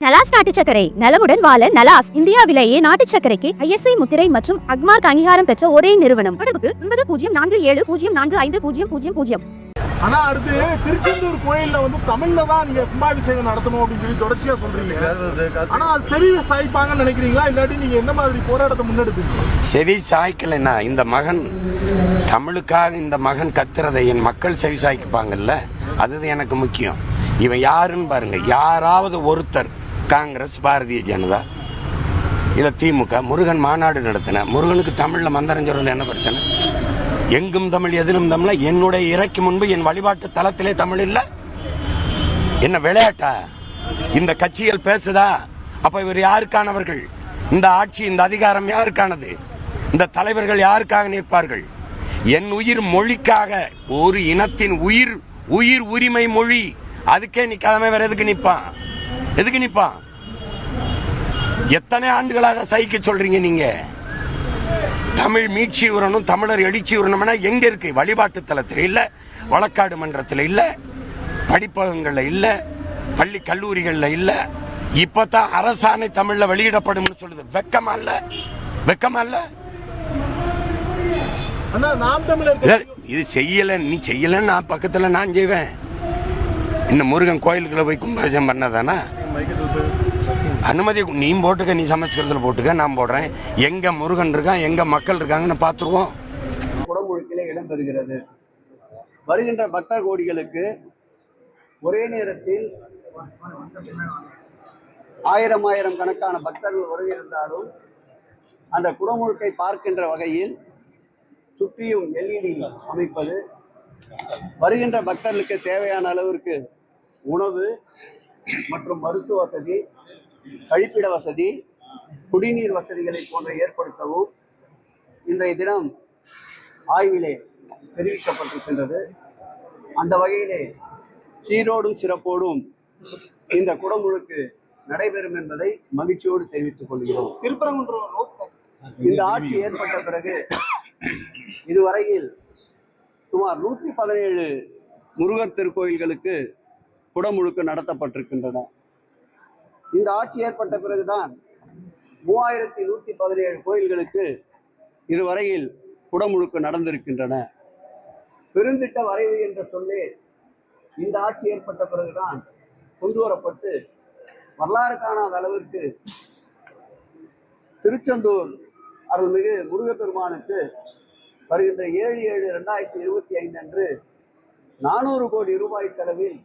நலாஸ் நாட்டு சர்க்கரை நலமுடன் வாழ நலாஸ் இந்தியாவிலேயே நாட்டு சர்க்கரைக்கு ISI முத்திரை மற்றும் அக்மார்க் அங்கீகாரம் பெற்ற ஒரே நிறுவனம். தொடர்புக்கு 9047045000. ஆனா அடுத்து திருச்செந்தூர் கோயில்ல தமிழ்ல தான் நீங்க கும்பாபிஷேகம் நடத்தணும் அப்படின்னு சொல்லி தொடர்ச்சியா சொல்றீங்க. ஆனா அது செவி சாய்ப்பாங்கன்னு நினைக்கிறீங்களா, இல்லாட்டி நீங்க என்ன மாதிரி போராட்டத்தை முன்னெடுப்பீங்க? செவி சாய்க்கலைன்னா இந்த மகன் தமிழுக்காக இந்த மகன் கத்துறதை என் மக்கள் செவி சாய்ப்பாங்கல்ல, அதுதான் எனக்கு முக்கியம். இவன் யாருன்னு பாருங்க. யாராவது ஒருத்தர் காங்கிரஸ், பாரதிய ஜனதா இல்ல திமுக முருகன் மாநாடு நடத்தின, முருகனுக்கு தமிழ்ல மந்திரம் சொல்றது என்ன பிரச்சனை? எங்கும் தமிழ் எதிலும் தமிழ். என்னுடைய இறைக்கு முன்பு என் வழிபாட்டு தளத்திலே தமிழ் இல்ல, என்ன விளையாட்டா? இந்த கட்சிகள் பேசுதா? அப்ப இவர் யாருக்கானவர்கள்? இந்த ஆட்சி, இந்த அதிகாரம் யாருக்கானது? இந்த தலைவர்கள் யாருக்காக நிற்பார்கள்? என் உயிர் மொழிக்காக, ஒரு இனத்தின் உயிர் உரிமை மொழி, அதுக்கே நிக்காம வேற எதுக்கு நிப்பான்? எதுக்கு நிப்பான்? எத்தனை ஆண்டுகளாக சகிக்க சொல்றீங்க நீங்க? தமிழ் மீட்சி உரணும், தமிழர் எழுச்சி உரணும்னா எங்க இருக்கு? வழிபாட்டு தலத்தில் இல்ல, வழக்காடு மன்றத்தில் இல்ல, படிப்பகங்கள்ல இல்ல, பள்ளி கல்லூரிகள்ல இல்ல. இப்பதான் அரசாணை தமிழ்ல வெளியிடப்படும் சொல்லுது. வெக்கமா இல்ல? வெக்கமா இல்ல? இது செய்யல, நீ செய்யல, நான் பக்கத்துல நான் செய்வேன். இந்த முருகன் கோயிலுக்குள்ள போய் கும்பாபிஷேகம் பண்ணதானா? அனுமதி நீ போட்டுக்க, நீ சமைச்சுக்கிறதுல போட்டுக்க, நான் போடுறேன். எங்க முருகன் இருக்கான், எங்க மக்கள் இருக்காங்கன்னு பாத்துருவோம். குடமுழுக்கிலே இடம்பெறுகிறது. வருகின்ற பக்தர் கோடிகளுக்கு ஒரே நேரத்தில் ஆயிரம் கணக்கான பக்தர்கள் வருகிறாலும் அந்த குடமுழுக்கை பார்க்கின்ற வகையில் சுற்றியும் LED அமைப்பது, வருகின்ற பக்தர்களுக்கு தேவையான அளவிற்கு உணவு மற்றும் மருத்துவ வசதி, கழிப்பிட வசதி, குடிநீர் வசதிகளை போன்ற ஏற்படுத்தவும் இன்றைய தினம் ஆய்விலே தெரிவிக்கப்பட்டிருக்கின்றது. அந்த வகையிலே சீரோடும் சிறப்போடும் இந்த குடமுழுக்கு நடைபெறும் என்பதை மகிழ்ச்சியோடு தெரிவித்துக் கொள்கிறோம். இந்த ஆட்சி ஏற்பட்ட பிறகு இதுவரையில் சுமார் 117 முருகர் திருக்கோயில்களுக்கு குடமுழுக்கு நடத்தப்பட்டிருக்கின்றன. இந்த ஆட்சி ஏற்பட்ட பிறகுதான் 3117 கோயில்களுக்கு இதுவரையில் குடமுழுக்கு நடந்திருக்கின்றன. பெருந்திட்ட வரைவு என்ற சொல்லே இந்த ஆட்சி ஏற்பட்ட பிறகுதான் கொண்டு வரப்பட்டு வரலாறு காணாத அளவிற்கு திருச்செந்தூர் அருள்மிகு முருகப்பெருமானுக்கு வருகின்ற 7/7/2025 அன்று 400 கோடி ரூபாய் செலவில்